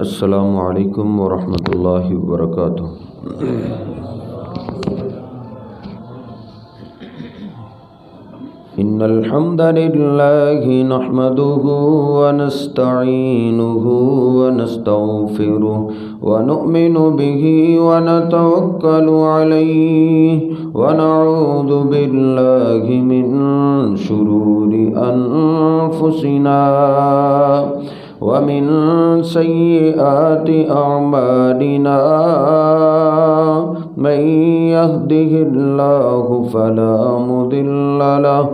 السلام علیکم ورحمۃ اللہ وبرکاتہ۔ ان الحمد للہ نحمده ونستعینه ونستغفره ونؤمن به ونتوکل علیہ ونعوذ باللہ من شرور انفسنا ومن سیئات اعمالنا من يهده الله فلا مضل له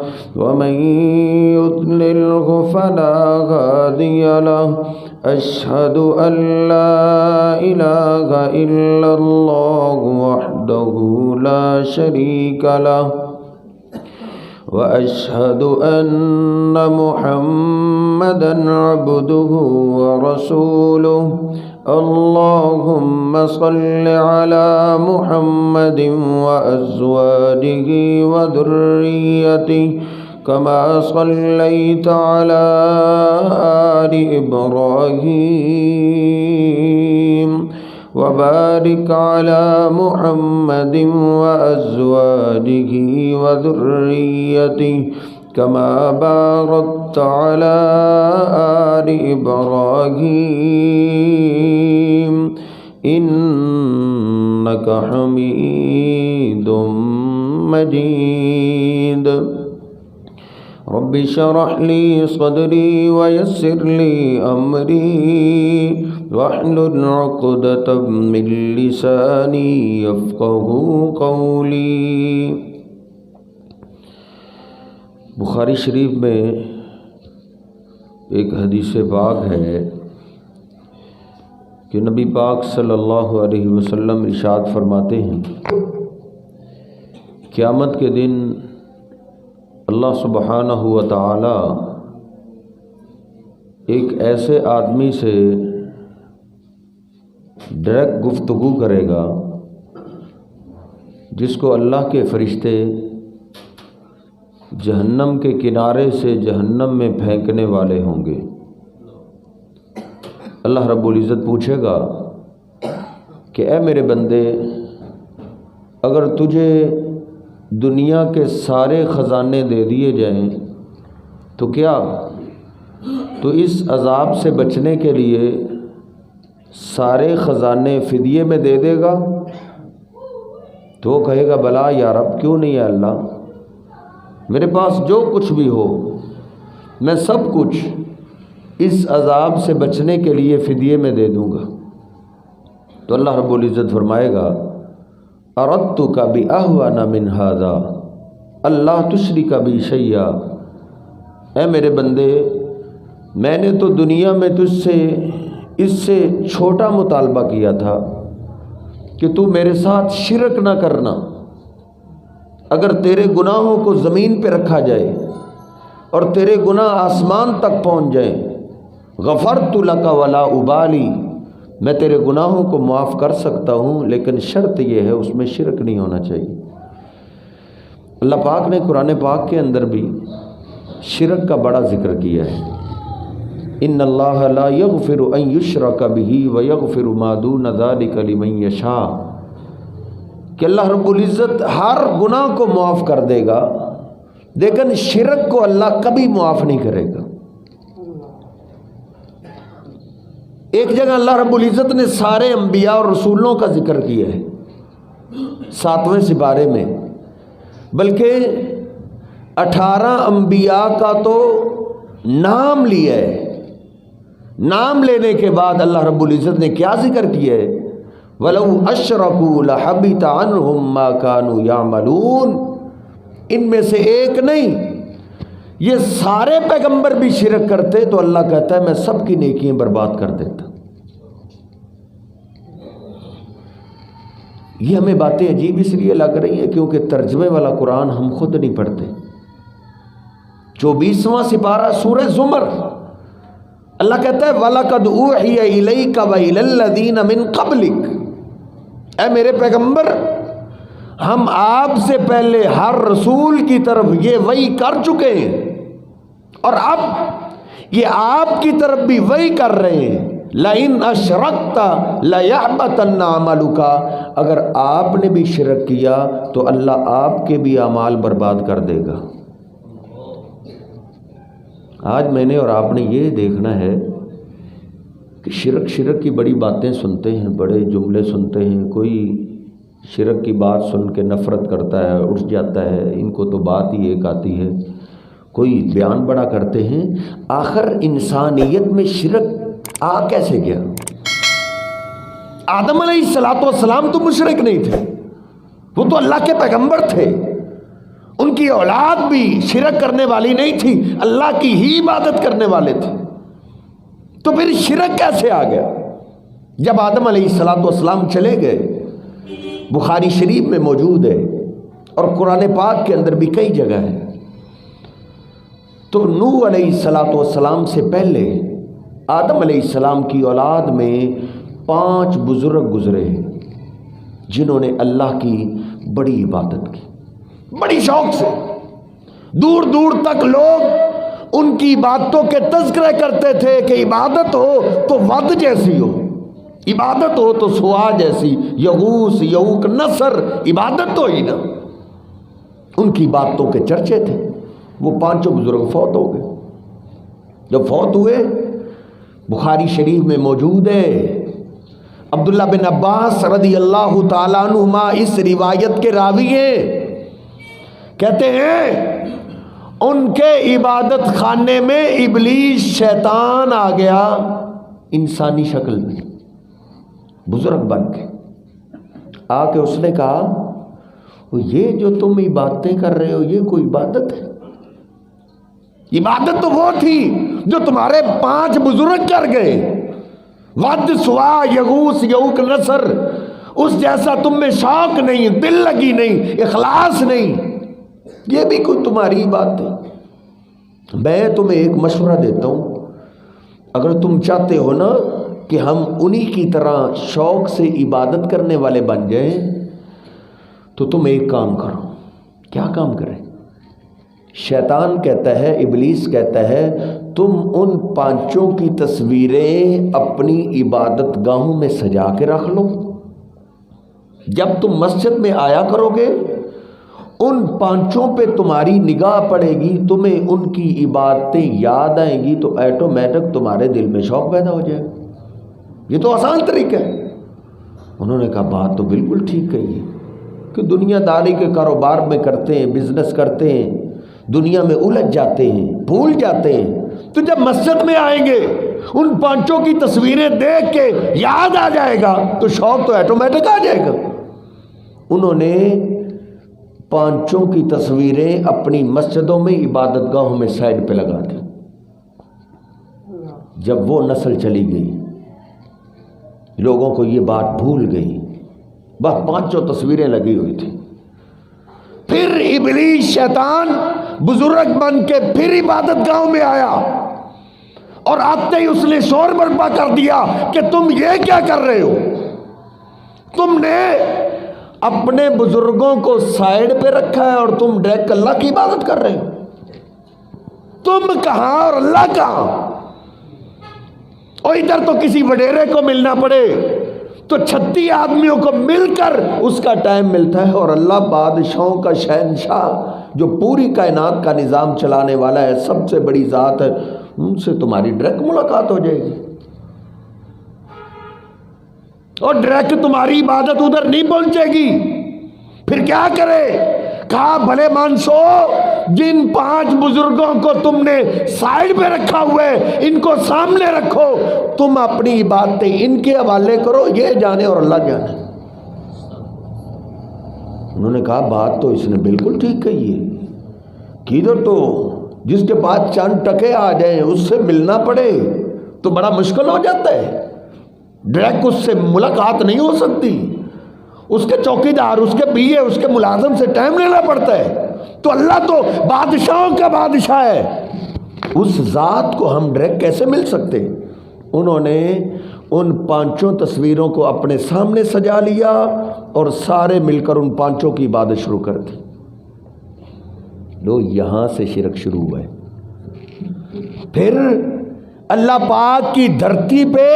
ومن يضلله فلا هادي له أشهد أن لا إله إلا الله وحده لا شريك له وأشهد أن محمدا عبده ورسوله اللهم صل على محمد وأزواجه وذريته كما صليت على آل إبراهيم وبارك على محمد وأزواجه وذريته كما باركت على آل إبراهيم إنك حميد مجيد رب اشرح لي صدري ويسر لي أمري واحلل عقدة من لساني يفقهوا قولي۔ بخاری شریف میں ایک حدیث پاک ہے کہ نبی پاک صلی اللہ علیہ وسلم ارشاد فرماتے ہیں، قیامت کے دن اللہ سبحانہ و تعالی ایک ایسے آدمی سے ڈائریکٹ گفتگو کرے گا جس کو اللہ کے فرشتے جہنم کے کنارے سے جہنم میں پھینکنے والے ہوں گے۔ اللہ رب العزت پوچھے گا کہ اے میرے بندے، اگر تجھے دنیا کے سارے خزانے دے دیے جائیں تو کیا تو اس عذاب سے بچنے کے لیے سارے خزانے فدیے میں دے دے گا؟ تو وہ کہے گا بلا یا رب، کیوں نہیں ہے اللہ، میرے پاس جو کچھ بھی ہو میں سب کچھ اس عذاب سے بچنے کے لیے فدیے میں دے دوں گا۔ تو اللہ رب العزت فرمائے گا اردتک باہون من ھذا اللہ تشرک بی شیئا، اے میرے بندے، میں نے تو دنیا میں تجھ سے اس سے چھوٹا مطالبہ کیا تھا کہ تو میرے ساتھ شرک نہ کرنا۔ اگر تیرے گناہوں کو زمین پہ رکھا جائے اور تیرے گناہ آسمان تک پہنچ جائیں، غفرت لک ولا ابالی، میں تیرے گناہوں کو معاف کر سکتا ہوں، لیکن شرط یہ ہے اس میں شرک نہیں ہونا چاہیے۔ اللہ پاک نے قرآن پاک کے اندر بھی شرک کا بڑا ذکر کیا ہے، ان اللہ لا یغفر ان یشرک بہ ویغفر ما دون ذلک لمن یشاء، کہ اللہ رب العزت ہر گناہ کو معاف کر دے گا لیکن شرک کو اللہ کبھی معاف نہیں کرے گا۔ ایک جگہ اللہ رب العزت نے سارے انبیاء اور رسولوں کا ذکر کیا ہے 7ویں سپارے میں، بلکہ 18 انبیاء کا تو نام لیا ہے۔ نام لینے کے بعد اللہ رب العزت نے کیا ذکر کیا ہے؟ وَلَوْ أَشْرَكُوا لَحَبِطَ عَنْهُمْ مَا كَانُوا يَعْمَلُونَ، ان میں سے ایک نہیں، یہ سارے پیغمبر بھی شرک کرتے تو اللہ کہتا ہے میں سب کی نیکیاں برباد کر دیتا۔ یہ ہمیں باتیں عجیب اس لیے لگ رہی ہیں کیونکہ ترجمے والا قرآن ہم خود نہیں پڑھتے۔ 24واں سپارہ سورہ زمر، اللہ کہتا ہے وَلَقَدْ أُوحِيَ إِلَيْكَ وَإِلَى الَّذِينَ مِن قَبْلِكَ، اے میرے پیغمبر ہم آپ سے پہلے ہر رسول کی طرف یہ وحی کر چکے ہیں اور اب یہ آپ کی طرف بھی وحی کر رہے ہیں. لَإِنْ أَشْرَكْتَ لَيَحْبَطَنَّ عَمَلُكَ، اگر آپ نے بھی شرک کیا تو اللہ آپ کے بھی اعمال برباد کر دے گا. آج میں نے اور آپ نے یہ دیکھنا ہے کہ شرک کی بڑی باتیں سنتے ہیں، بڑے جملے سنتے ہیں. کوئی شرک کی بات سن کے نفرت کرتا ہے، اٹھ جاتا ہے، ان کو تو بات ہی ایک آتی ہے. کوئی بیان بڑا کرتے ہیں. آخر انسانیت میں شرک آ کیسے گیا؟ آدم علیہ السلام تو مشرک نہیں تھے، وہ تو اللہ کے پیغمبر تھے. ان کی اولاد بھی شرک کرنے والی نہیں تھی، اللہ کی ہی عبادت کرنے والے تھے. تو پھر شرک کیسے آ گیا؟ جب آدم علیہ السلام چلے گئے، بخاری شریف میں موجود ہے اور قرآن پاک کے اندر بھی کئی جگہ ہے، تو نوح علیہ السلام سے پہلے آدم علیہ السلام کی اولاد میں 5 بزرگ گزرے ہیں جنہوں نے اللہ کی بڑی عبادت کی، بڑی شوق سے. دور دور تک لوگ ان کی عبادتوں کے تذکرے کرتے تھے کہ عبادت ہو تو ود جیسی ہو، عبادت ہو تو سوا جیسی، یغوث یعوق نصر، عبادت تو ہی نا. ان کی باتوں کے چرچے تھے. وہ 5 بزرگ فوت ہو گئے. جب فوت ہوئے، بخاری شریف میں موجود ہے، عبداللہ بن عباس رضی اللہ تعالیٰ عنہما اس روایت کے راوی ہیں. کہتے ہیں ان کے عبادت خانے میں ابلیس شیطان آ گیا انسانی شکل میں، بزرگ بن کے آ کے اس نے کہا یہ جو تم عبادتیں کر رہے ہو یہ کوئی عبادت ہے؟ عبادت تو وہ تھی جو تمہارے 5 بزرگ کر گئے، ود سوا یغوث یعوق نصر. اس جیسا تم میں شوق نہیں، دل لگی نہیں، اخلاص نہیں، یہ بھی کوئی تمہاری بات ہے. میں تمہیں ایک مشورہ دیتا ہوں، اگر تم چاہتے ہو نا کہ ہم انہی کی طرح شوق سے عبادت کرنے والے بن جائیں تو تم ایک کام کرو. کیا کام کریں؟ شیطان کہتا ہے، ابلیس کہتا ہے تم ان 5 کی تصویریں اپنی عبادت گاہوں میں سجا کے رکھ لو. جب تم مسجد میں آیا کرو گے ان 5 پہ تمہاری نگاہ پڑے گی، تمہیں ان کی عبادتیں یاد آئیں گی تو ایٹومیٹک تمہارے دل میں شوق پیدا ہو جائے گا. یہ تو آسان طریقہ ہے. انہوں نے کہا بات تو بالکل ٹھیک کہی ہے کہ دنیا داری کے کاروبار میں کرتے ہیں، بزنس کرتے ہیں، دنیا میں الجھ جاتے ہیں، بھول جاتے ہیں. تو جب مسجد میں آئیں گے ان 5 کی تصویریں دیکھ کے یاد آ جائے گا تو شوق تو ایٹومیٹک آ جائے گا. انہوں نے 5 کی تصویریں اپنی مسجدوں میں، عبادت گاہوں میں سائڈ پہ لگا دی. جب وہ نسل چلی گئی، لوگوں کو یہ بات بھول گئی، بس 5 تصویریں لگی ہوئی تھی. پھر ابلیس شیطان بزرگ بن کے پھر عبادت گاہوں میں آیا اور آتے ہی اس نے شور برپا کر دیا کہ تم یہ کیا کر رہے ہو؟ تم نے اپنے بزرگوں کو سائڈ پہ رکھا ہے اور تم ڈائریکٹ اللہ کی عبادت کر رہے ہو. تم کہاں اور اللہ کہاں؟ اور ادھر تو کسی وڈیرے کو ملنا پڑے تو 36 آدمیوں کو مل کر اس کا ٹائم ملتا ہے، اور اللہ بادشاہوں کا شہنشاہ جو پوری کائنات کا نظام چلانے والا ہے، سب سے بڑی ذات ہے، ان سے تمہاری ڈائریکٹ ملاقات ہو جائے گی اور ڈائریکٹ تمہاری عبادت ادھر نہیں پہنچے گی. پھر کیا کرے؟ کہا بھلے مانسو جن 5 بزرگوں کو تم نے سائڈ پہ رکھا ہوئے ان کو سامنے رکھو، تم اپنی عبادتیں ان کے حوالے کرو، یہ جانے اور اللہ جانے. انہوں نے کہا بات تو اس نے بالکل ٹھیک کہی ہے کہ ادھر تو جس کے پاس چند ٹکے آ جائیں اس سے ملنا پڑے تو بڑا مشکل ہو جاتا ہے، ڈائریکٹ اس سے ملاقات نہیں ہو سکتی. اس کے چوکیدار، اس کے پی اے، اس کے ملازم سے ٹائم لینا پڑتا ہے. تو اللہ تو بادشاہوں کا بادشاہ ہے، اس ذات کو ہم ڈائریکٹ کیسے مل سکتے؟ انہوں نے ان پانچوں تصویروں کو اپنے سامنے سجا لیا اور سارے مل کر ان پانچوں کی عبادت شروع کر دی۔ لو یہاں سے شرک شروع ہوا ہے۔ پھر اللہ پاک کی دھرتی پہ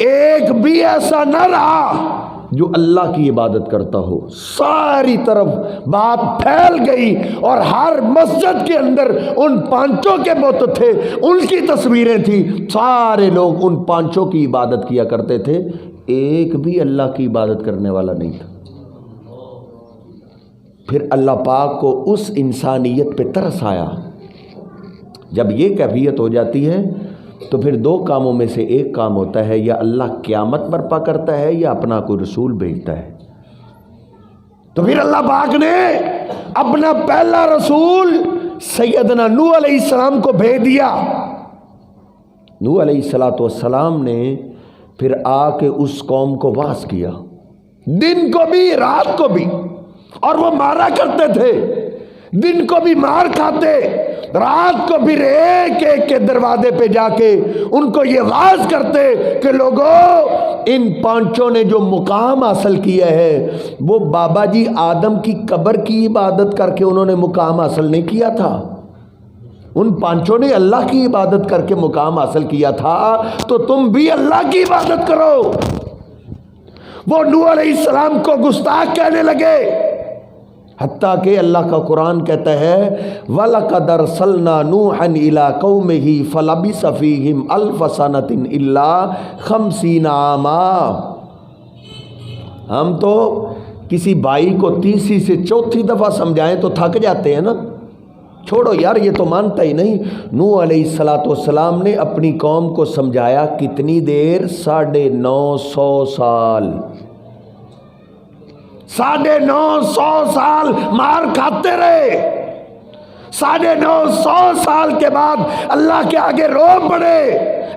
ایک بھی ایسا نہ رہا جو اللہ کی عبادت کرتا ہو، ساری طرف بات پھیل گئی اور ہر مسجد کے اندر ان پانچوں کے بت تھے، ان کی تصویریں تھیں، سارے لوگ ان پانچوں کی عبادت کیا کرتے تھے، ایک بھی اللہ کی عبادت کرنے والا نہیں تھا۔ پھر اللہ پاک کو اس انسانیت پہ ترس آیا۔ جب یہ کیفیت ہو جاتی ہے تو پھر دو کاموں میں سے ایک کام ہوتا ہے، یا اللہ قیامت برپا کرتا ہے یا اپنا کوئی رسول بھیجتا ہے۔ تو پھر اللہ پاک نے اپنا پہلا رسول سیدنا نوح علیہ السلام کو بھیج دیا۔ نوح علیہ السلام نے پھر آ کے اس قوم کو واعظ کیا، دن کو بھی رات کو بھی، اور وہ مارا کرتے تھے، دن کو بھی مار کھاتے، رات کو پھر ایک ایک کے دروازے پہ جا کے ان کو یہ واعظ کرتے کہ لوگوں، ان پانچوں نے جو مقام حاصل کیا ہے وہ بابا جی آدم کی قبر کی عبادت کر کے انہوں نے مقام حاصل نہیں کیا تھا، ان پانچوں نے اللہ کی عبادت کر کے مقام حاصل کیا تھا، تو تم بھی اللہ کی عبادت کرو۔ وہ نوح علیہ السلام کو گستاخ کہنے لگے، حتیٰ کہ اللہ کا قرآن کہتا ہے وَلَقَدْ أَرْسَلْنَا نُوحًا إِلَىٰ قَوْمِهِ فَلَبِثَ فِيهِمْ أَلْفَ سَنَةٍ إِلَّا 50 عَامًا۔ ہم تو کسی بھائی کو تیسری سے چوتھی دفعہ سمجھائیں تو تھک جاتے ہیں نا، چھوڑو یار یہ تو مانتا ہی نہیں۔ نوح علیہ السلام نے اپنی قوم کو سمجھایا کتنی دیر؟ 950 سال، 950 سال مار کھاتے رہے۔ 950 سال کے بعد اللہ کے آگے رو پڑے،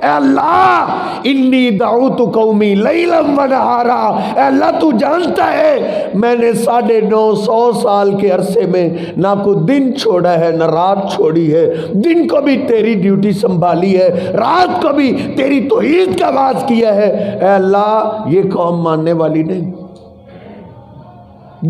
اے اللہ انی دعوت قومی لیلا و نہارا، اے اللہ تو جانتا ہے میں نے 950 سال کے عرصے میں نہ کوئی دن چھوڑا ہے نہ رات چھوڑی ہے، دن کو بھی تیری ڈیوٹی سنبھالی ہے، رات کو بھی تیری توحید کا آواز کیا ہے، اے اللہ یہ قوم ماننے والی نہیں،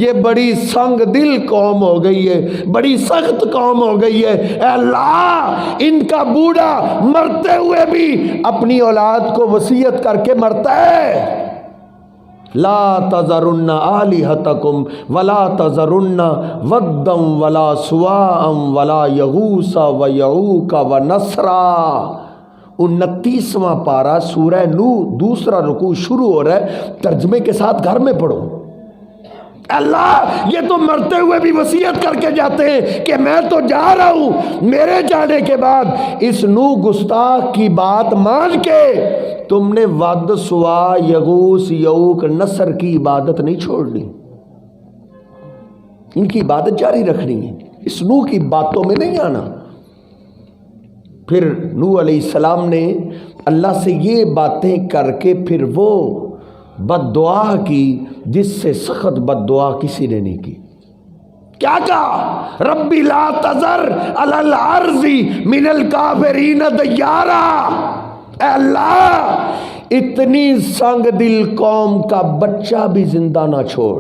یہ بڑی سنگ دل قوم ہو گئی ہے، بڑی سخت قوم ہو گئی ہے، اے اللہ ان کا بوڑھا مرتے ہوئے بھی اپنی اولاد کو وصیت کر کے مرتا ہے، لا تذرن آلہتکم ولا تذرن ودا ولا سواء ولا یغوث ویعوق ونسرا۔ 29واں پارہ سورہ نوح، دوسرا رکوع شروع ہو رہا ہے، ترجمے کے ساتھ گھر میں پڑھو۔ اللہ یہ تو مرتے ہوئے بھی وصیت کر کے جاتے ہیں کہ میں تو جا رہا ہوں، میرے جانے کے بعد اس نوح گستاخ کی بات مان کے تم نے ود سوا یغوث یعوق نصر کی عبادت نہیں چھوڑنی، ان کی عبادت جاری رکھنی ہے، اس نوح کی باتوں میں نہیں آنا۔ پھر نوح علیہ السلام نے اللہ سے یہ باتیں کر کے پھر وہ بد دعا کی جس سے سخت بد دعا کسی نے نہیں کی۔ کیا کہا؟ ربی لا تذر علی الارض من الکافرین دیارا، اے اللہ اتنی سنگ دل قوم کا بچہ بھی زندہ نہ چھوڑ،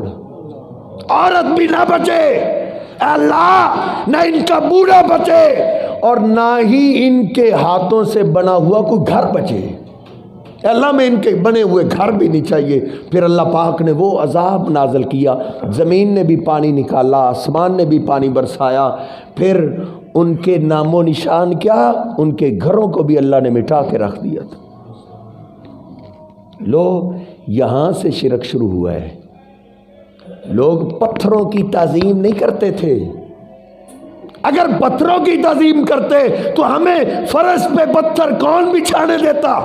عورت بھی نہ بچے، اے اللہ نہ ان کا بوڑھا بچے اور نہ ہی ان کے ہاتھوں سے بنا ہوا کوئی گھر بچے، اللہ میں ان کے بنے ہوئے گھر بھی نہیں چاہیے۔ پھر اللہ پاک نے وہ عذاب نازل کیا، زمین نے بھی پانی نکالا، آسمان نے بھی پانی برسایا، پھر ان کے نام و نشان کیا، ان کے گھروں کو بھی اللہ نے مٹا کے رکھ دیا تھا۔ لو یہاں سے شرک شروع ہوا ہے۔ لوگ پتھروں کی تعظیم نہیں کرتے تھے، اگر پتھروں کی تعظیم کرتے تو ہمیں فرش پہ پتھر کون بچھانے دیتا،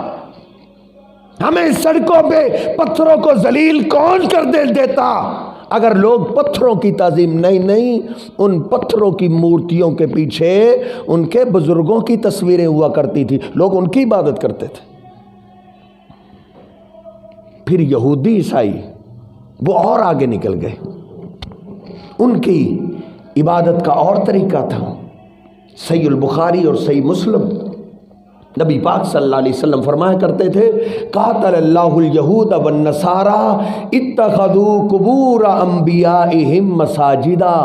ہمیں سڑکوں پہ پتھروں کو ذلیل کون کر دیتا۔ اگر لوگ پتھروں کی تعظیم نہیں، ان پتھروں کی مورتیوں کے پیچھے ان کے بزرگوں کی تصویریں ہوا کرتی تھی، لوگ ان کی عبادت کرتے تھے۔ پھر یہودی عیسائی وہ اور آگے نکل گئے، ان کی عبادت کا اور طریقہ تھا۔ صحیح البخاری اور صحیح مسلم نبی پاک صلی اللہ علیہ وسلم فرمایا کرتے تھے قاتل اللہ الیہود والنصارى اتخذوا قبور انبیائہم مساجدا،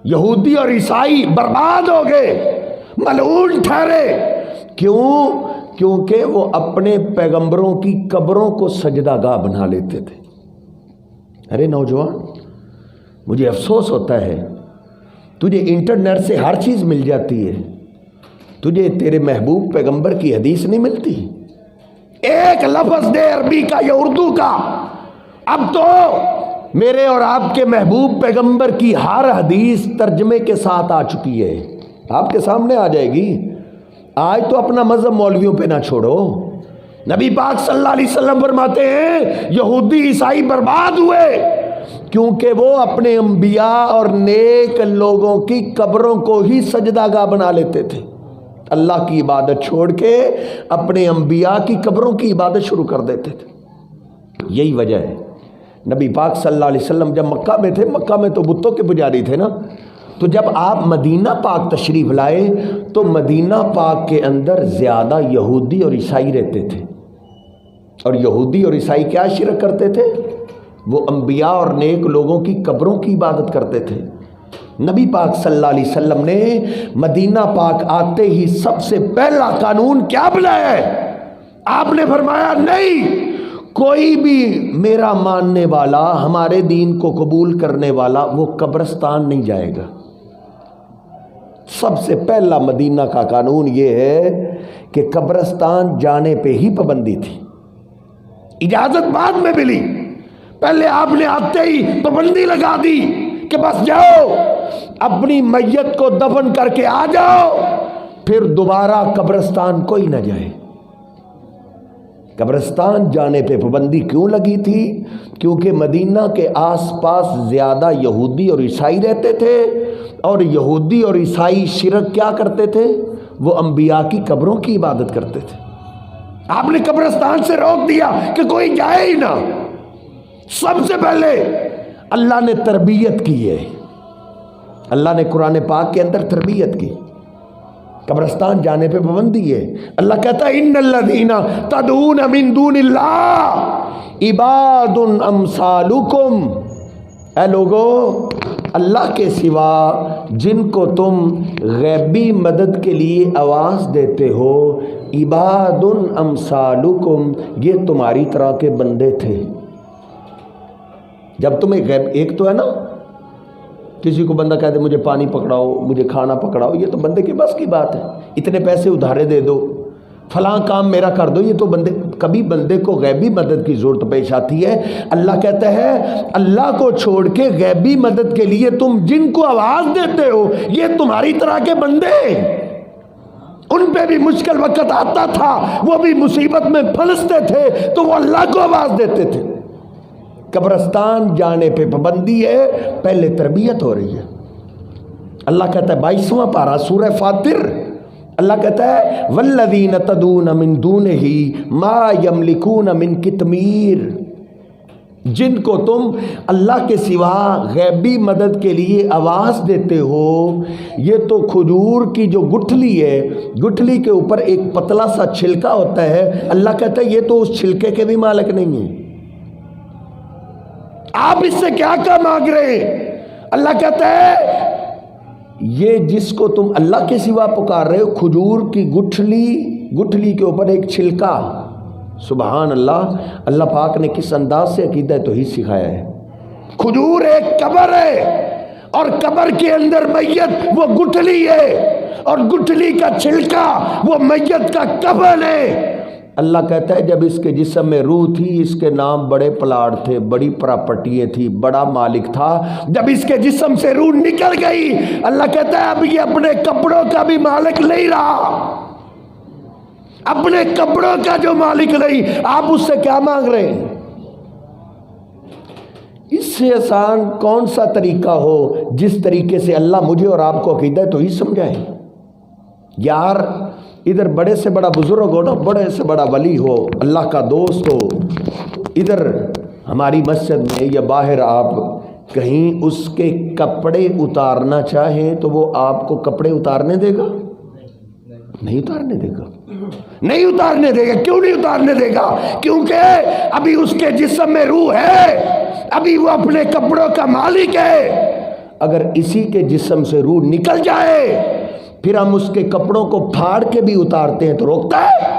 یہودی اور عیسائی برباد ہو گئے، ملعون ٹھہرے، کیوں؟ کیونکہ وہ اپنے پیغمبروں کی قبروں کو سجدہ گاہ بنا لیتے تھے۔ ارے نوجوان، مجھے افسوس ہوتا ہے، تجھے انٹرنیٹ سے ہر چیز مل جاتی ہے، تجھے تیرے محبوب پیغمبر کی حدیث نہیں ملتی؟ ایک لفظ دے عربی کا یا اردو کا، اب تو میرے اور آپ کے محبوب پیغمبر کی ہر حدیث ترجمے کے ساتھ آ چکی ہے، آپ کے سامنے آ جائے گی۔ آج تو اپنا مذہب مولویوں پہ نہ چھوڑو۔ نبی پاک صلی اللہ علیہ وسلم فرماتے ہیں یہودی عیسائی برباد ہوئے کیونکہ وہ اپنے انبیاء اور نیک لوگوں کی قبروں کو ہی سجدہ گاہ بنا لیتے تھے، اللہ کی عبادت چھوڑ کے اپنے انبیاء کی قبروں کی عبادت شروع کر دیتے تھے۔ یہی وجہ ہے نبی پاک صلی اللہ علیہ وسلم جب مکہ میں تھے، مکہ میں تو بتوں کے پجاری تھے نا، تو جب آپ مدینہ پاک تشریف لائے تو مدینہ پاک کے اندر زیادہ یہودی اور عیسائی رہتے تھے، اور یہودی اور عیسائی کیا شرک کرتے تھے؟ وہ انبیاء اور نیک لوگوں کی قبروں کی عبادت کرتے تھے۔ نبی پاک صلی اللہ علیہ وسلم نے مدینہ پاک آتے ہی سب سے پہلا قانون کیا بنایا ہے؟ آپ نے فرمایا نہیں، کوئی بھی میرا ماننے والا، ہمارے دین کو قبول کرنے والا، وہ قبرستان نہیں جائے گا۔ سب سے پہلا مدینہ کا قانون یہ ہے کہ قبرستان جانے پہ ہی پابندی تھی، اجازت بعد میں ملی، پہلے آپ نے آتے ہی پابندی لگا دی کہ بس جاؤ اپنی میت کو دفن کر کے آ جاؤ، پھر دوبارہ قبرستان کوئی نہ جائے۔ قبرستان جانے پہ پابندی کیوں لگی تھی؟ کیونکہ مدینہ کے آس پاس زیادہ یہودی اور عیسائی رہتے تھے، اور یہودی اور عیسائی شرک کیا کرتے تھے؟ وہ انبیاء کی قبروں کی عبادت کرتے تھے۔ آپ نے قبرستان سے روک دیا کہ کوئی جائے ہی نہ۔ سب سے پہلے اللہ نے تربیت کی ہے، اللہ نے قرآن پاک کے اندر تربیت کی، قبرستان جانے پہ پابندی ہے۔ اللہ کہتا ہے ان الذین تدعون من دون اللہ عباد امثالکم، اے لوگو اللہ کے سوا جن کو تم غیبی مدد کے لیے آواز دیتے ہو، عباد امثالکم، یہ تمہاری طرح کے بندے تھے۔ جب تمہیں غیب، ایک تو ہے نا کسی کو بندہ کہتے مجھے پانی پکڑاؤ، مجھے کھانا پکڑاؤ، یہ تو بندے کے بس کی بات ہے، اتنے پیسے ادھارے دے دو، فلاں کام میرا کر دو، یہ تو بندے، کبھی بندے کو غیبی مدد کی ضرورت پیش آتی ہے۔ اللہ کہتا ہے اللہ کو چھوڑ کے غیبی مدد کے لیے تم جن کو آواز دیتے ہو یہ تمہاری طرح کے بندے، ان پہ بھی مشکل وقت آتا تھا، وہ بھی مصیبت میں پھنستے تھے تو وہ اللہ کو آواز دیتے تھے۔ قبرستان جانے پہ پابندی ہے، پہلے تربیت ہو رہی ہے۔ اللہ کہتا ہے 22واں پارہ سورہ فاطر، اللہ کہتا ہے والذین تدعون من دونہ ما یملکون من قطمیر، جن کو تم اللہ کے سوا غیبی مدد کے لیے آواز دیتے ہو، یہ تو کھجور کی جو گٹھلی ہے، گٹھلی کے اوپر ایک پتلا سا چھلکا ہوتا ہے، اللہ کہتا ہے یہ تو اس چھلکے کے بھی مالک نہیں ہیں، آپ اس سے کیا مانگ رہے ہیں؟ اللہ کہتا ہے یہ جس کو تم اللہ کے سوا پکار رہے ہو، کھجور کی گٹھلی کے اوپر ایک چھلکا، سبحان اللہ، اللہ پاک نے کس انداز سے عقیدہ توحید سکھایا ہے۔ کھجور ایک قبر ہے، اور قبر کے اندر میت وہ گٹھلی ہے، اور گٹھلی کا چھلکا وہ میت کا کفن ہے۔ اللہ کہتا ہے جب اس کے جسم میں روح تھی، اس کے نام بڑے پلاٹ تھے، بڑی پراپرٹیاں تھی، بڑا مالک تھا، جب اس کے جسم سے روح نکل گئی، اللہ کہتا ہے اب یہ اپنے کپڑوں کا بھی مالک نہیں رہا، اپنے کپڑوں کا جو مالک نہیں، آپ اس سے کیا مانگ رہے ہیں؟ اس سے آسان کون سا طریقہ ہو جس طریقے سے اللہ مجھے اور آپ کو عقیدہ توحید سمجھائے؟ یار ادھر بڑے سے بڑا بزرگ ہو نا، بڑے سے بڑا ولی ہو، اللہ کا دوست ہو، ادھر ہماری مسجد میں یا باہر آپ کہیں اس کے کپڑے اتارنا چاہیں تو وہ آپ کو کپڑے اتارنے دے گا؟ نہیں اتارنے دے گا، نہیں اتارنے دے گا۔ کیوں نہیں اتارنے دے گا؟ کیونکہ ابھی اس کے جسم میں روح ہے، ابھی وہ اپنے کپڑوں کا مالک ہے۔ اگر اسی کے جسم سے روح نکل جائے پھر ہم اس کے کپڑوں کو پھاڑ کے بھی اتارتے ہیں تو روکتا ہے؟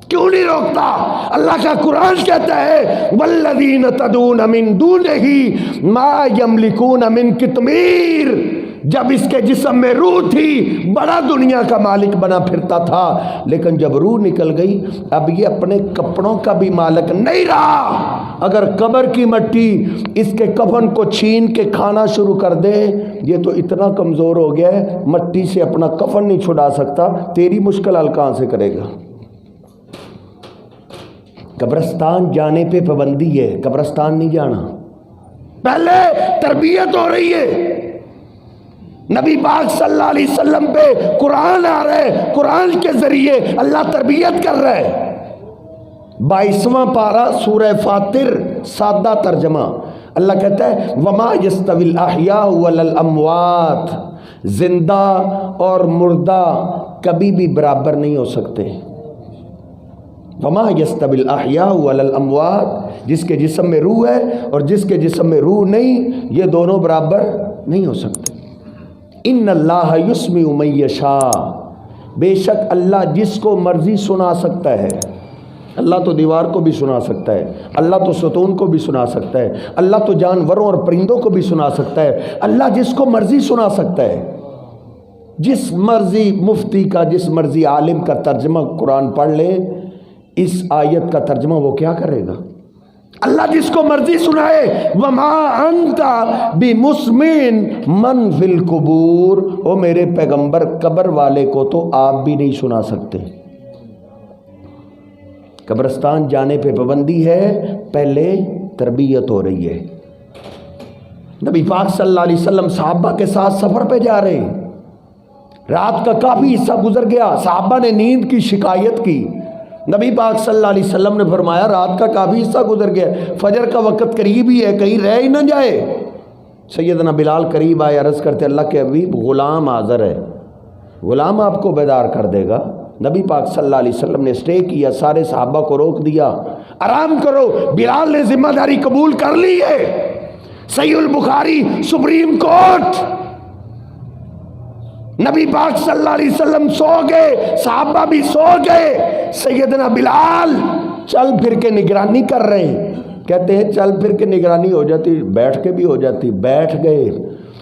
کیوں نہیں روکتا؟ اللہ کا قرآن کہتا ہے والذین تدعون من دونہ ما یملکون من قطمیر۔ جب اس کے جسم میں روح تھی بڑا دنیا کا مالک بنا پھرتا تھا، لیکن جب روح نکل گئی اب یہ اپنے کپڑوں کا بھی مالک نہیں رہا۔ اگر قبر کی مٹی اس کے کفن کو چھین کے کھانا شروع کر دے، یہ تو اتنا کمزور ہو گیا ہے مٹی سے اپنا کفن نہیں چھڑا سکتا، تیری مشکل حل کہاں سے کرے گا؟ قبرستان جانے پہ پابندی ہے، قبرستان نہیں جانا۔ پہلے تربیت ہو رہی ہے، نبی پاک صلی اللہ علیہ وسلم پہ قرآن آ رہا ہے، قرآن کے ذریعے اللہ تربیت کر رہا ہے۔ 22واں پارہ سورہ فاطر سادہ ترجمہ، اللہ کہتا ہے وما یستوی الاحیاء والاموات، زندہ اور مردہ کبھی بھی برابر نہیں ہو سکتے۔ وما یستوی الاحیاء والاموات، جس کے جسم میں روح ہے اور جس کے جسم میں روح نہیں، یہ دونوں برابر نہیں ہو سکتے۔ ان اللہ یسمع من یشاء، بے شک اللہ جس کو مرضی سنا سکتا ہے۔ اللہ تو دیوار کو بھی سنا سکتا ہے، اللہ تو ستون کو بھی سنا سکتا ہے، اللہ تو جانوروں اور پرندوں کو بھی سنا سکتا ہے، اللہ جس کو مرضی سنا سکتا ہے۔ جس مرضی مفتی کا، جس مرضی عالم کا ترجمہ قرآن پڑھ لے، اس آیت کا ترجمہ وہ کیا کرے گا؟ اللہ جس کو مرضی سنائے۔ وما انت بمسمع من فی القبور، او میرے پیغمبر قبر والے کو تو آپ بھی نہیں سنا سکتے۔ قبرستان جانے پہ پابندی ہے، پہلے تربیت ہو رہی ہے۔ نبی پاک صلی اللہ علیہ وسلم صحابہ کے ساتھ سفر پہ جا رہے ہیں، رات کا کافی حصہ گزر گیا، صحابہ نے نیند کی شکایت کی، نبی پاک صلی اللہ علیہ وسلم نے فرمایا رات کا کافی حصہ گزر گیا، فجر کا وقت قریب ہی ہے، کہیں رہ ہی نہ جائے۔ سیدنا بلال قریب آئے، عرض کرتے اللہ کے حبیب غلام حاضر ہے، غلام آپ کو بیدار کر دے گا۔ نبی پاک صلی اللہ علیہ وسلم نے اسٹے کیا، سارے صحابہ کو روک دیا، آرام کرو۔ بلال نے ذمہ داری قبول کر لی ہے۔ صحیح البخاری سپریم کورٹ، نبی پاک صلی اللہ علیہ وسلم سو گئے، صحابہ بھی سو گئے، سیدنا بلال چل پھر کے نگرانی کر رہے ہیں۔ کہتے ہیں چل پھر کے نگرانی ہو جاتی، بیٹھ کے بھی ہو جاتی، بیٹھ گئے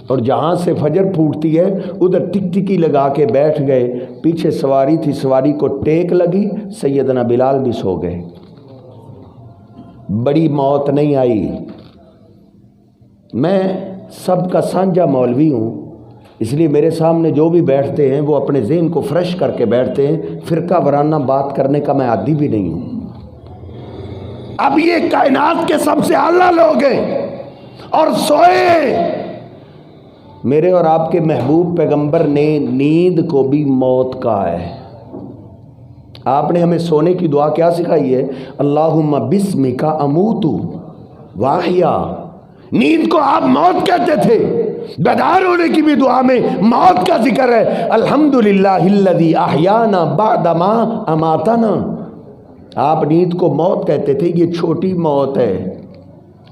اور جہاں سے فجر پھوٹتی ہے ادھر ٹک ٹکی لگا کے بیٹھ گئے۔ پیچھے سواری تھی، سواری کو ٹیک لگی، سیدنا بلال بھی سو گئے۔ بڑی موت نہیں آئی۔ میں سب کا سانجا مولوی ہوں، اس لیے میرے سامنے جو بھی بیٹھتے ہیں وہ اپنے ذہن کو فریش کر کے بیٹھتے ہیں، فرقہ وارانہ بات کرنے کا میں عادی بھی نہیں ہوں۔ اب یہ کائنات کے سب سے اعلیٰ لوگ ہیں اور سوئے۔ میرے اور آپ کے محبوب پیغمبر نے نیند کو بھی موت کہا ہے۔ آپ نے ہمیں سونے کی دعا کیا سکھائی ہے؟ اللہم بسمک اموت واحیا۔ نیند کو آپ موت کہتے تھے، بیدار ہونے کی بھی دعا میں موت کا ذکر ہے۔ الحمدللہ الذی احیانا بعد ما اماتنا۔ آپ نیند کو موت کہتے تھے، یہ چھوٹی موت ہے۔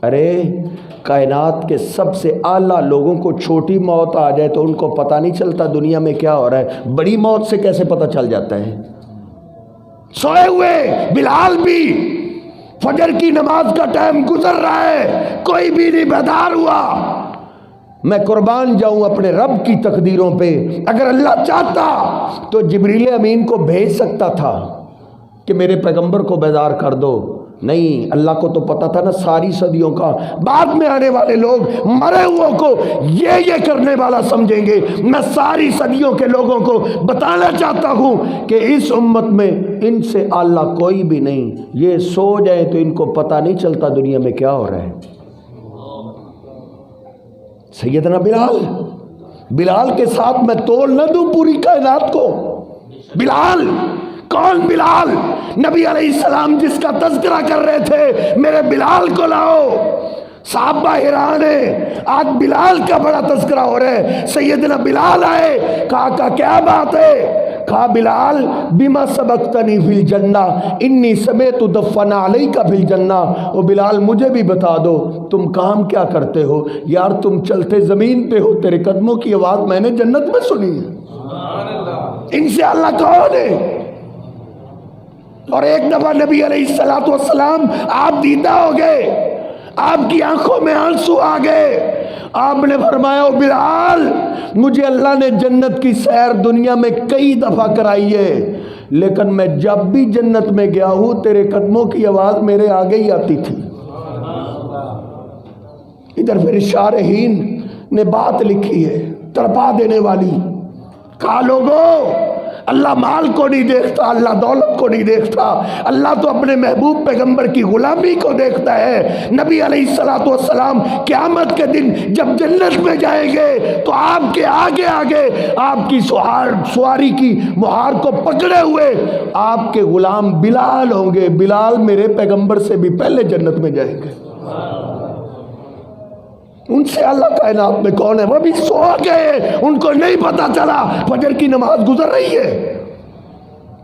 ارے کائنات کے سب سے اعلیٰ لوگوں کو چھوٹی موت آ جائے تو ان کو پتہ نہیں چلتا دنیا میں کیا ہو رہا ہے، بڑی موت سے کیسے پتہ چل جاتا ہے؟ سوئے ہوئے بلال بھی، فجر کی نماز کا ٹائم گزر رہا ہے، کوئی بھی نہیں بیدار ہوا۔ میں قربان جاؤں اپنے رب کی تقدیروں پہ، اگر اللہ چاہتا تو جبریل امین کو بھیج سکتا تھا کہ میرے پیغمبر کو بیدار کر دو۔ نہیں، اللہ کو تو پتا تھا نا ساری صدیوں کا، بعد میں آنے والے لوگ مرے ہوئے کو یہ کرنے والا سمجھیں گے۔ میں ساری صدیوں کے لوگوں کو بتانا چاہتا ہوں کہ اس امت میں ان سے اعلیٰ کوئی بھی نہیں، یہ سو جائے تو ان کو پتہ نہیں چلتا دنیا میں کیا ہو رہا ہے۔ سیدنا بلال کے ساتھ میں تول نہ دوں پوری کائنات کو؟ بلال کون؟ بلال نبی علیہ السلام جس کا تذکرہ کر رہے تھے، میرے بلال کو لاؤ۔ صحابہ حیران ہیں، آج بلال کا بڑا تذکرہ ہو رہا ہے۔ سیدنا بلال آئے، کہا کیا بات ہے؟ کہا بلال بما سبقتنی فی الجنہ انی سمیت دفن علیک فی الجنہ، او بلال مجھے بھی بتا دو تم کام کیا کرتے ہو؟ یار تم چلتے زمین پہ ہو، تیرے قدموں کی آواز میں نے جنت میں سنی ہے۔ ان سے اللہ کون ہے؟ اور ایک دفعہ نبی علیہ السلام آپ دیدہ ہو گئے، آپ کی آنکھوں میں آنسو آ گئے، آپ نے فرمایا بلال مجھے اللہ نے جنت کی سیر دنیا میں کئی دفعہ کرائی ہے، لیکن میں جب بھی جنت میں گیا ہوں تیرے قدموں کی آواز میرے آگے ہی آتی تھی۔ ادھر پھر شارحین نے بات لکھی ہے تڑپا دینے والی، کہا لوگوں اللہ مال کو نہیں دیکھتا، اللہ دولت کو نہیں دیکھتا، اللہ تو اپنے محبوب پیغمبر کی غلامی کو دیکھتا ہے۔ نبی علیہ السلام قیامت کے دن جب جنت میں جائیں گے تو آپ کے آگے آگے آپ کی سواری کی مہار کو پکڑے ہوئے آپ کے غلام بلال ہوں گے، بلال میرے پیغمبر سے بھی پہلے جنت میں جائیں گے۔ ان سے اللہ کائنات میں کون ہے؟ وہ بھی سو گئے، ان کو نہیں پتا چلا فجر کی نماز گزر رہی ہے۔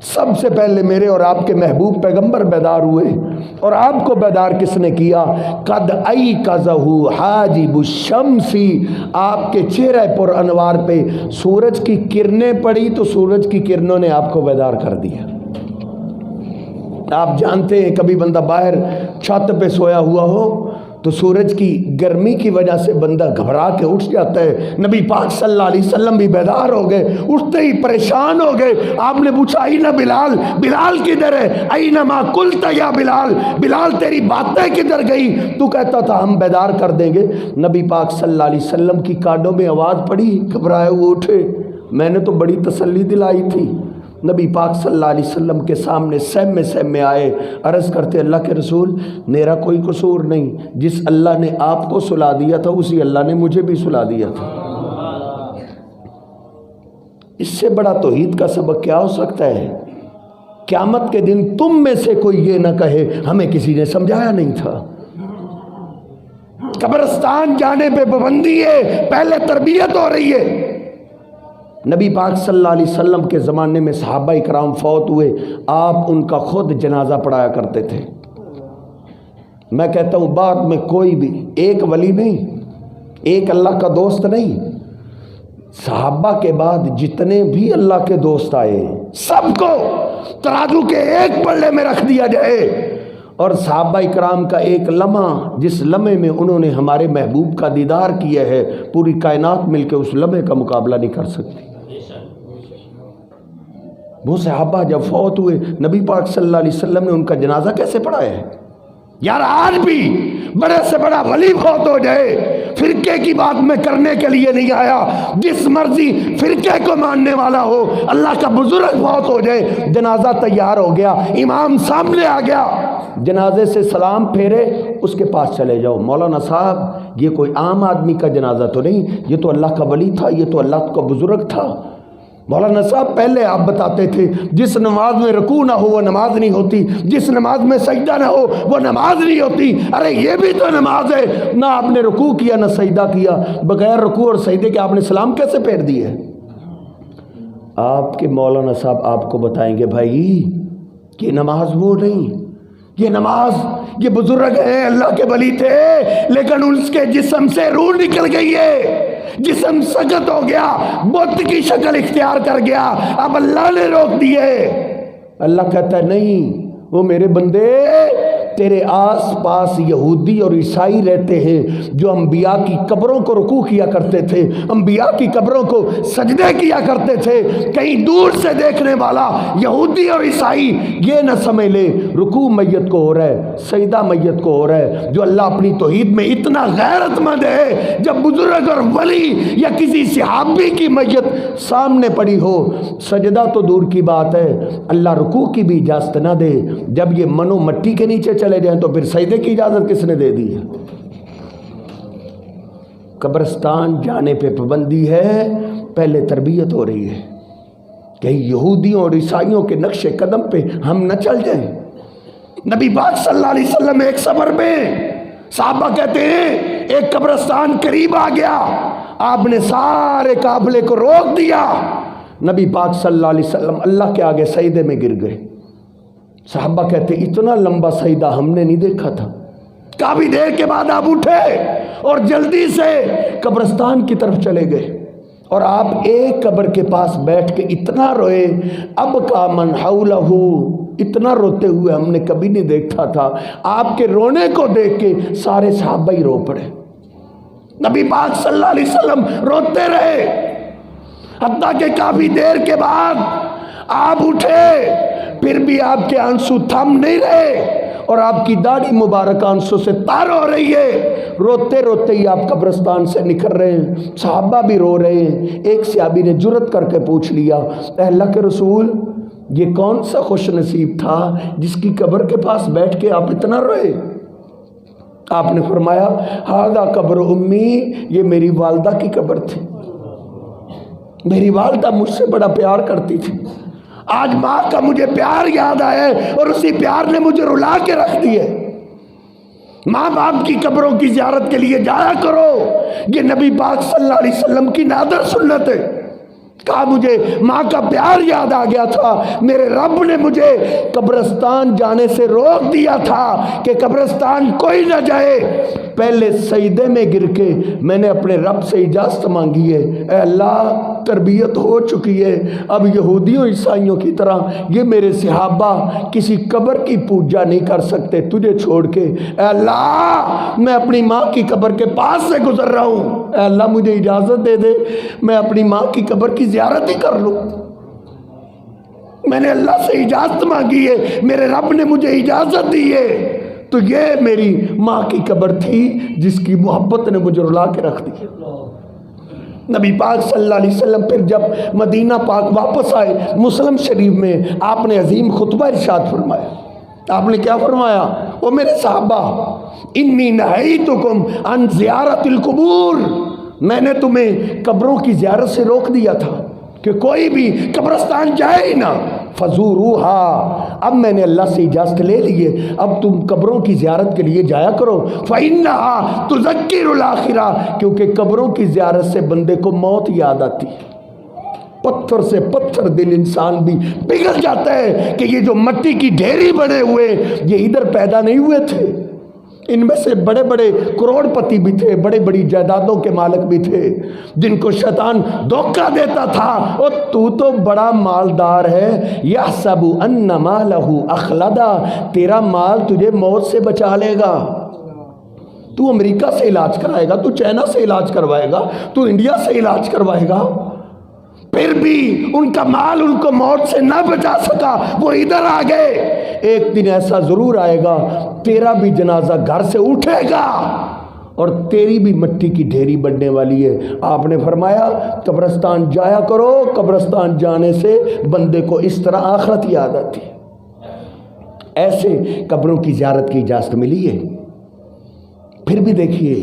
سب سے پہلے میرے اور آپ کے محبوب پیغمبر بیدار ہوئے، اور آپ کو بیدار کس نے کیا؟ قد ایقظہ حاجب الشمس، آپ کے چہرے پر انوار پہ سورج کی کرنیں پڑی تو سورج کی کرنوں نے آپ کو بیدار کر دیا۔ آپ جانتے ہیں کبھی بندہ باہر چھت پہ سویا ہوا ہو تو سورج کی گرمی کی وجہ سے بندہ گھبرا کے اٹھ جاتا ہے۔ نبی پاک صلی اللہ علیہ وسلم بھی بیدار ہو گئے، اٹھتے ہی پریشان ہو گئے۔ آپ نے پوچھا این بلال، بلال کدھر ہے؟ اینما قلت یا بلال، بلال تیری باتیں کدھر گئی؟ تو کہتا تھا ہم بیدار کر دیں گے۔ نبی پاک صلی اللہ علیہ وسلم کی کانوں میں آواز پڑی، گھبرائے ہوئے اٹھے، میں نے تو بڑی تسلی دلائی تھی۔ نبی پاک صلی اللہ علیہ وسلم کے سامنے سہم میں آئے، عرض کرتے اللہ کے رسول میرا کوئی قصور نہیں، جس اللہ نے آپ کو سلا دیا تھا اسی اللہ نے مجھے بھی سلا دیا تھا۔ اس سے بڑا توحید کا سبق کیا ہو سکتا ہے؟ قیامت کے دن تم میں سے کوئی یہ نہ کہے ہمیں کسی نے سمجھایا نہیں تھا۔ قبرستان جانے پہ پابندی ہے، پہلے تربیت ہو رہی ہے۔ نبی پاک صلی اللہ علیہ وسلم کے زمانے میں صحابہ اکرام فوت ہوئے، آپ ان کا خود جنازہ پڑھایا کرتے تھے۔ میں کہتا ہوں بعد میں کوئی بھی ایک ولی نہیں، ایک اللہ کا دوست نہیں، صحابہ کے بعد جتنے بھی اللہ کے دوست آئے سب کو ترازو کے ایک پلڑے میں رکھ دیا جائے، اور صحابہ اکرام کا ایک لمحہ جس لمحے میں انہوں نے ہمارے محبوب کا دیدار کیا ہے، پوری کائنات مل کے اس لمحے کا مقابلہ نہیں کر سکتی۔ وہ صحابہ جب فوت ہوئے نبی پاک صلی اللہ علیہ وسلم نے ان کا جنازہ کیسے پڑھایا ہے؟ یار آج بھی بڑے سے بڑا ولی فوت ہو جائے، فرقے کی بات میں کرنے کے لیے نہیں آیا، جس مرضی فرقے کو ماننے والا ہو، اللہ کا بزرگ فوت ہو جائے، جنازہ تیار ہو گیا، امام سامنے آ گیا، جنازے سے سلام پھیرے اس کے پاس چلے جاؤ۔ مولانا صاحب یہ کوئی عام آدمی کا جنازہ تو نہیں، یہ تو اللہ کا ولی تھا، یہ تو اللہ کا بزرگ تھا۔ مولانا صاحب پہلے آپ بتاتے تھے جس نماز میں رکوع نہ ہو وہ نماز نہیں ہوتی، جس نماز میں سجدہ نہ ہو وہ نماز نہیں ہوتی۔ ارے یہ بھی تو نماز ہے، نہ آپ نے رکوع کیا نہ سجدہ کیا، بغیر رکوع اور سجدے کے آپ نے سلام کیسے پھیر دیے؟ آپ کے مولانا صاحب آپ کو بتائیں گے بھائی یہ نماز وہ نہیں، یہ نماز، یہ بزرگ ہیں اللہ کے ولی تھے، لیکن اس کے جسم سے روح نکل گئی ہے، جسم سخت ہو گیا، بت کی شکل اختیار کر گیا، اب اللہ نے روک دیے۔ اللہ کہتا ہے نہیں، وہ میرے بندے تیرے آس پاس یہودی اور عیسائی رہتے ہیں جو انبیاء کی قبروں کو رکوع کیا کرتے تھے، انبیاء کی قبروں کو سجدے کیا کرتے تھے۔ کہیں دور سے دیکھنے والا یہودی اور عیسائی یہ نہ سمجھ لے رکوع میت کو ہو رہا ہے، سجدہ میت کو ہو رہا ہے۔ جو اللہ اپنی توحید میں اتنا غیرت مند ہے، جب بزرگ اور ولی یا کسی صحابی کی میت سامنے پڑی ہو، سجدہ تو دور کی بات ہے، اللہ رکوع کی بھی اجازت نہ دے، جب یہ منو مٹی کے نیچے چلے جائیں تو پھر سجدے کی اجازت کس نے دے دی ہے؟ قبرستان جانے پہ پابندی ہے، پہلے تربیت ہو رہی ہے۔ کہیں یہودیوں اور عیسائیوں کے نقش قدم پہ ہم نہ چل جائیں۔ نبی پاک صلی اللہ علیہ وسلم ایک سفر میں، صحابہ کہتے ہیں ایک قبرستان قریب آ گیا، آپ نے سارے قافلے کو روک دیا، نبی پاک صلی اللہ علیہ وسلم اللہ کے آگے سجدے میں گر گئے۔ صحابہ کہتے اتنا لمبا سجدہ ہم نے نہیں دیکھا تھا۔ کافی دیر کے بعد آپ اٹھے اور جلدی سے قبرستان کی طرف چلے گئے، اور آپ ایک قبر کے پاس بیٹھ کے اتنا روئے، اب کا من حولہ، اتنا روتے ہوئے ہم نے کبھی نہیں دیکھا تھا۔ آپ کے رونے کو دیکھ کے سارے صحابہ ہی رو پڑے۔ نبی پاک صلی اللہ علیہ وسلم روتے رہے، حتیٰ کہ کافی دیر کے بعد آپ اٹھے، پھر بھی آپ کے آنسو تھم نہیں رہے، اور آپ کی داڑھی مبارک آنسوں سے تار ہو رہی ہے۔ روتے روتے ہی آپ قبرستان سے نکل رہے ہیں، صحابہ بھی رو رہے ہیں۔ ایک صحابی نے جرأت کر کے پوچھ لیا، اے اللہ کے رسول، یہ کون سا خوش نصیب تھا جس کی قبر کے پاس بیٹھ کے آپ اتنا روئے؟ آپ نے فرمایا، ہذا قبر امی، یہ میری والدہ کی قبر تھی۔ میری والدہ مجھ سے بڑا پیار کرتی تھی، آج ماں کا مجھے پیار یاد آیا ہے، اور اسی پیار نے مجھے رلا کے رکھ دی ہے۔ ماں باپ کی قبروں کی زیارت کے لیے جایا کرو، یہ نبی پاک صلی اللہ علیہ وسلم کی نادر سنت ہے۔ کہا مجھے ماں کا پیار یاد آ گیا تھا، میرے رب نے مجھے قبرستان جانے سے روک دیا تھا کہ قبرستان کوئی نہ جائے۔ پہلے سجدے میں گر کے میں نے اپنے رب سے اجازت مانگی ہے، اے اللہ تربیت ہو چکی ہے، اب یہودیوں عیسائیوں کی طرح یہ میرے صحابہ کسی قبر کی پوجا نہیں کر سکتے تجھے چھوڑ کے۔ اے اللہ میں اپنی ماں کی قبر کے پاس سے گزر رہا ہوں، اے اللہ مجھے اجازت دے دے میں اپنی ماں کی قبر کی زیارت ہی کر لوں۔ میں نے اللہ سے اجازت مانگی ہے، میرے رب نے مجھے اجازت دی ہے، تو یہ میری ماں کی قبر تھی جس کی محبت نے مجھے رلا کے رکھ دی۔ نبی پاک صلی اللہ علیہ وسلم پھر جب مدینہ پاک واپس آئے، مسلم شریف میں آپ نے عظیم خطبہ ارشاد فرمایا۔ آپ نے کیا فرمایا؟ او میرے صحابہ، انی نہیتکم عن زیارت القبور، میں نے تمہیں قبروں کی زیارت سے روک دیا تھا کہ کوئی بھی قبرستان جائے ہی نہ، فزوروہا، اب میں نے اللہ سے اجازت لے لی ہے، اب تم قبروں کی زیارت کے لیے جایا کرو، فإنہا تذکر الآخرہ، کیونکہ قبروں کی زیارت سے بندے کو موت یاد آتی ہے۔ پتھر سے پتھر دل انسان بھی پگھل جاتا ہے کہ یہ جو مٹی کی ڈھیری بنے ہوئے یہ ادھر پیدا نہیں ہوئے تھے، ان میں سے بڑے بڑے کروڑ پتی بھی تھے، بڑے بڑی جائیدادوں کے مالک بھی تھے، جن کو شیطان دھوکہ دیتا تھا، اور تو بڑا مالدار ہے، یحسب ان مالہ اخلدا، تیرا مال تجھے موت سے بچا لے گا، تو امریکہ سے علاج کرائے گا، تو چائنا سے علاج کروائے گا، تو انڈیا سے علاج کروائے گا، پھر بھی ان کا مال ان کو موت سے نہ بچا سکا، وہ ادھر آ گئے۔ ایک دن ایسا ضرور آئے گا تیرا بھی جنازہ گھر سے اٹھے گا اور تیری بھی مٹی کی ڈھیری بننے والی ہے۔ آپ نے فرمایا قبرستان جایا کرو، قبرستان جانے سے بندے کو اس طرح آخرت یاد آتی ہے۔ ایسے قبروں کی زیارت کی اجازت ملی ہے۔ پھر بھی دیکھیے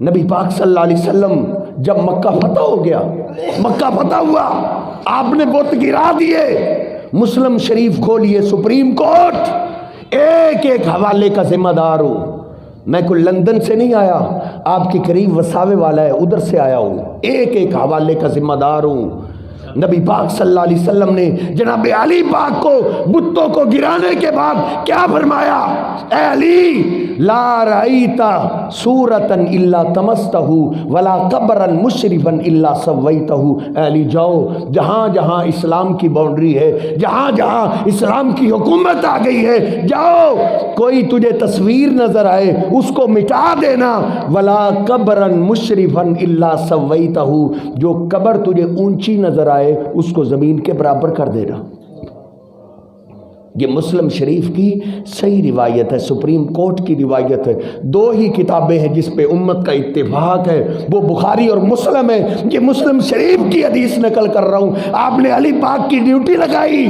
نبی پاک صلی اللہ علیہ وسلم جب مکہ فتح ہو گیا، مکہ فتح ہوا، آپ نے بت گرا دیے، مسلم شریف کھولیے، سپریم کورٹ، ایک ایک حوالے کا ذمہ دار ہوں۔ میں کوئی لندن سے نہیں آیا، آپ کے قریب وساوے والا ہے ادھر سے آیا ہوں، ایک ایک حوالے کا ذمہ دار ہوں۔ نبی پاک صلی اللہ علیہ وسلم نے جناب علی پاک کو بتوں کو گرانے کے بعد کیا فرمایا؟ اے علی، لا رأیتا صورتا الا تمستہ ولا قبرا مشرفا الا سویتہ۔ اے علی جاؤ، جہاں جہاں اسلام کی باؤنڈری ہے، جہاں جہاں اسلام کی حکومت آ گئی ہے، جاؤ، کوئی تجھے تصویر نظر آئے اس کو مٹا دینا، ولا قبرا مشرفا الا سویتہ، جو قبر تجھے اونچی نظر آئے اس کو زمین کے برابر کر دینا۔ یہ مسلم شریف کی صحیح روایت ہے، سپریم کورٹ کی روایت ہے۔ دو ہی کتابیں ہیں جس پہ امت کا اتفاق ہے، وہ بخاری اور مسلم ہے۔ یہ مسلم شریف کی حدیث نقل کر رہا ہوں۔ آپ نے علی پاک کی ڈیوٹی لگائی،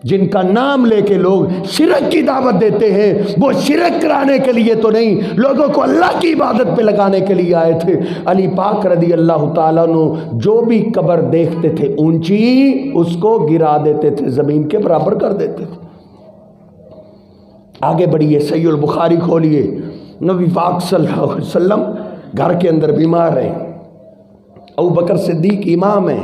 جن کا نام لے کے لوگ شرک کی دعوت دیتے ہیں، وہ شرک کرانے کے لیے تو نہیں، لوگوں کو اللہ کی عبادت پہ لگانے کے لیے آئے تھے۔ علی پاک رضی اللہ تعالیٰ عنہ جو بھی قبر دیکھتے تھے اونچی، اس کو گرا دیتے تھے، زمین کے برابر کر دیتے تھے۔ آگے بڑھیے، صحیح البخاری کھولیے، نبی پاک صلی اللہ علیہ وسلم گھر کے اندر بیمار ہیں، ابوبکر صدیق امام ہیں،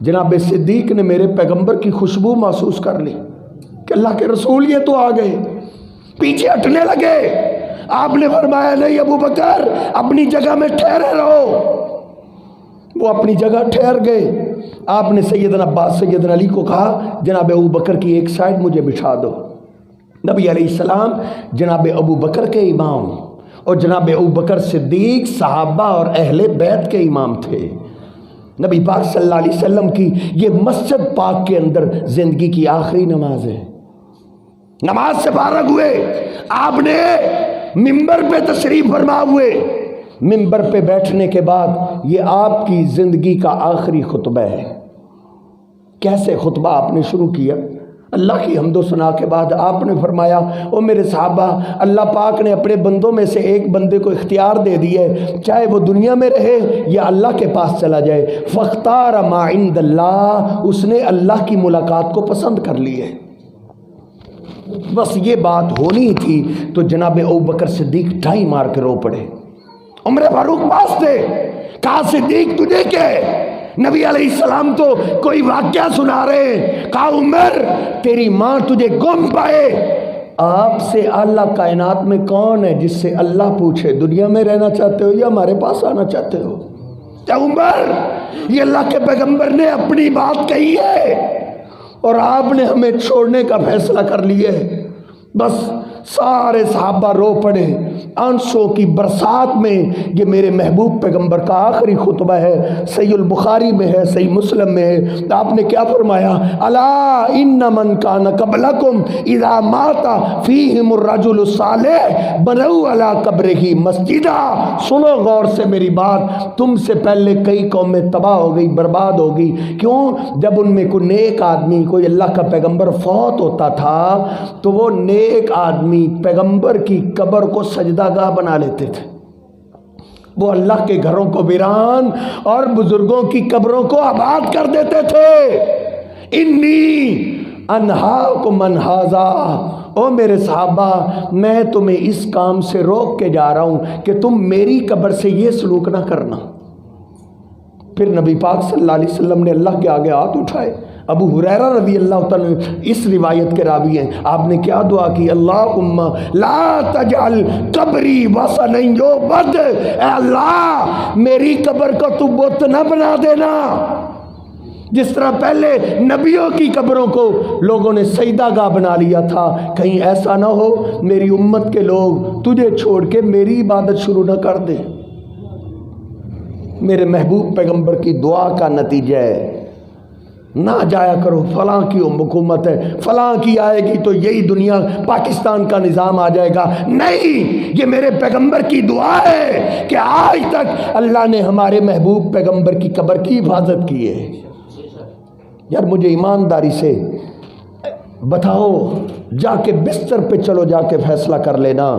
جناب صدیق نے میرے پیغمبر کی خوشبو محسوس کر لی کہ اللہ کے رسول یہ تو آ گئے، پیچھے ہٹنے لگے۔ آپ نے فرمایا نہیں ابو بکر، اپنی جگہ میں ٹھہرے رہو۔ وہ اپنی جگہ ٹھہر گئے۔ آپ نے سیدنا علی کو کہا جناب ابو بکر کی ایک سائڈ مجھے بٹھا دو۔ نبی علیہ السلام جناب ابو بکر کے امام اور جناب ابو بکر صدیق صحابہ اور اہل بیت کے امام تھے۔ نبی پاک صلی اللہ علیہ وسلم کی یہ مسجد پاک کے اندر زندگی کی آخری نماز ہے۔ نماز سے فارغ ہوئے، آپ نے ممبر پہ تشریف فرما ہوئے۔ ممبر پہ بیٹھنے کے بعد یہ آپ کی زندگی کا آخری خطبہ ہے۔ کیسے خطبہ آپ نے شروع کیا؟ اللہ کی حمد و ثنا کے بعد آپ نے فرمایا او میرے صحابہ، اللہ پاک نے اپنے بندوں میں سے ایک بندے کو اختیار دے دی ہے، چاہے وہ دنیا میں رہے یا اللہ کے پاس چلا جائے، فاختار ما عند اللہ، اس نے اللہ کی ملاقات کو پسند کر لی ہے۔ بس یہ بات ہونی تھی تو جناب ابوبکر صدیق ٹھائی مار کے رو پڑے۔ عمر فاروق پاس تھے، کہا صدیق تجھے کیا ہے؟ نبی علیہ السلام تو کوئی واقعہ سنا رہے ہیں۔ کہا عمر تیری ماں تجھے گم پائے۔ آپ سے اعلیٰ کائنات میں کون ہے جس سے اللہ پوچھے دنیا میں رہنا چاہتے ہو یا ہمارے پاس آنا چاہتے ہو؟ کیا عمر یہ اللہ کے پیغمبر نے اپنی بات کہی ہے اور آپ نے ہمیں چھوڑنے کا فیصلہ کر لیا ہے؟ بس سارے صحابہ رو پڑے، آنسوں کی برسات میں۔ یہ میرے محبوب پیغمبر کا آخری خطبہ ہے، صحیح البخاری میں ہے، صحیح مسلم میں ہے۔ آپ نے کیا فرمایا؟ الا ان من کان قبلکم اذا مات فیہم الرجل الصالح بنوا علی قبرہ مسجدا۔ سنو غور سے میری بات، تم سے پہلے کئی قومیں تباہ ہو گئی، برباد ہو گئی۔ کیوں؟ جب ان میں کوئی نیک آدمی، کوئی اللہ کا پیغمبر فوت ہوتا تھا تو وہ نیک آدمی پیغمبر کی قبر کو سجدہ گاہ بنا لیتے تھے۔ وہ اللہ کے گھروں کو ویران اور بزرگوں کی قبروں کو آباد کر دیتے تھے۔ انی انہاکم من ھذا، او میرے صحابہ میں تمہیں اس کام سے روک کے جا رہا ہوں کہ تم میری قبر سے یہ سلوک نہ کرنا۔ پھر نبی پاک صلی اللہ علیہ وسلم نے اللہ کے آگے ہاتھ اٹھائے۔ ابو ہریرہ رضی اللہ تعالیٰ اس روایت کے راوی ہیں، آپ نے کیا دعا کی؟ اللہم لا تجعل قبری وثنا یعبد، اے اللہ میری قبر کو تو بت نہ بنا دینا۔ جس طرح پہلے نبیوں کی قبروں کو لوگوں نے سجدہ گاہ بنا لیا تھا، کہیں ایسا نہ ہو میری امت کے لوگ تجھے چھوڑ کے میری عبادت شروع نہ کر دیں۔ میرے محبوب پیغمبر کی دعا کا نتیجہ ہے نہ جایا کرو، فلاں کی حکومت ہے، فلاں کی آئے گی تو یہی دنیا پاکستان کا نظام آ جائے گا۔ نہیں، یہ میرے پیغمبر کی دعا ہے کہ آج تک اللہ نے ہمارے محبوب پیغمبر کی قبر کی حفاظت کی ہے۔ یار مجھے ایمانداری سے بتاؤ، جا کے بستر پہ چلو، جا کے فیصلہ کر لینا،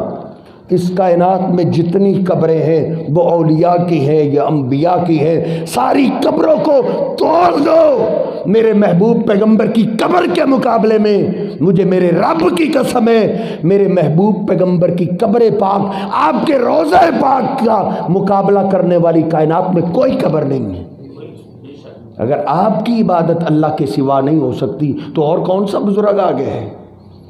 اس کائنات میں جتنی قبریں ہیں وہ اولیاء کی ہیں یا انبیاء کی ہیں، ساری قبروں کو توڑ دو۔ میرے محبوب پیغمبر کی قبر کے مقابلے میں مجھے میرے رب کی قسم ہے، میرے محبوب پیغمبر کی قبر پاک، آپ کے روضہ پاک کا مقابلہ کرنے والی کائنات میں کوئی قبر نہیں ہے۔ اگر آپ کی عبادت اللہ کے سوا نہیں ہو سکتی تو اور کون سا بزرگ آگے ہے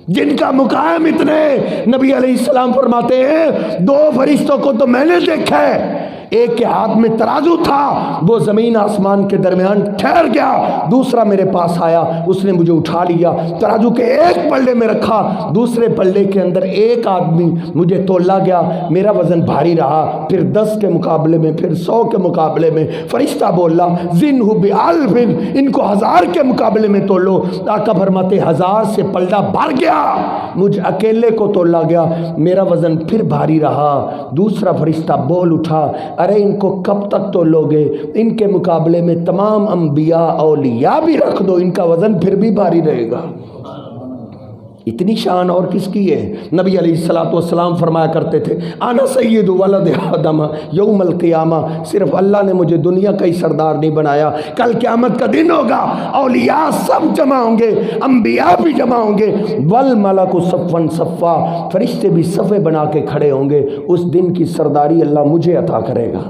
جن کا مقام اتنے؟ نبی علیہ السلام فرماتے ہیں دو فرشتوں کو تو میں نے دیکھا ہے، ایک کے ہاتھ میں ترازو تھا، وہ زمین آسمان کے درمیان ٹھہر گیا، دوسرا میرے پاس آیا، اس نے مجھے اٹھا لیا، ترازو کے ایک پلڑے میں رکھا، دوسرے پلڑے کے اندر ایک آدمی مجھے تولا گیا، میرا وزن بھاری رہا، پھر 10 کے مقابلے میں، پھر 100 کے مقابلے میں، فرشتہ بولا زنہ بألف، ان کو 1000 کے مقابلے میں تولو۔ آقا فرماتے 1000 سے پلڑا بھر گیا، مجھ اکیلے کو تولا گیا، میرا وزن پھر بھاری رہا۔ دوسرا فرشتہ بول اٹھا ارے ان کو کب تک تولو گے؟ ان کے مقابلے میں تمام انبیاء اولیاء بھی رکھ دو، ان کا وزن پھر بھی بھاری رہے گا۔ اتنی شان اور کس کی ہے؟ نبی علیہ السلام فرمایا کرتے تھے انا سید ولد آدم یوم القیامہ، صرف اللہ نے مجھے دنیا کا ہی سردار نہیں بنایا، کل قیامت کا دن ہوگا، اولیاء سب جمع ہوں گے، انبیاء بھی جمع ہوں گے، والملک صفا صفا، فرشتے بھی صفے بنا کے کھڑے ہوں گے، اس دن کی سرداری اللہ مجھے عطا کرے گا۔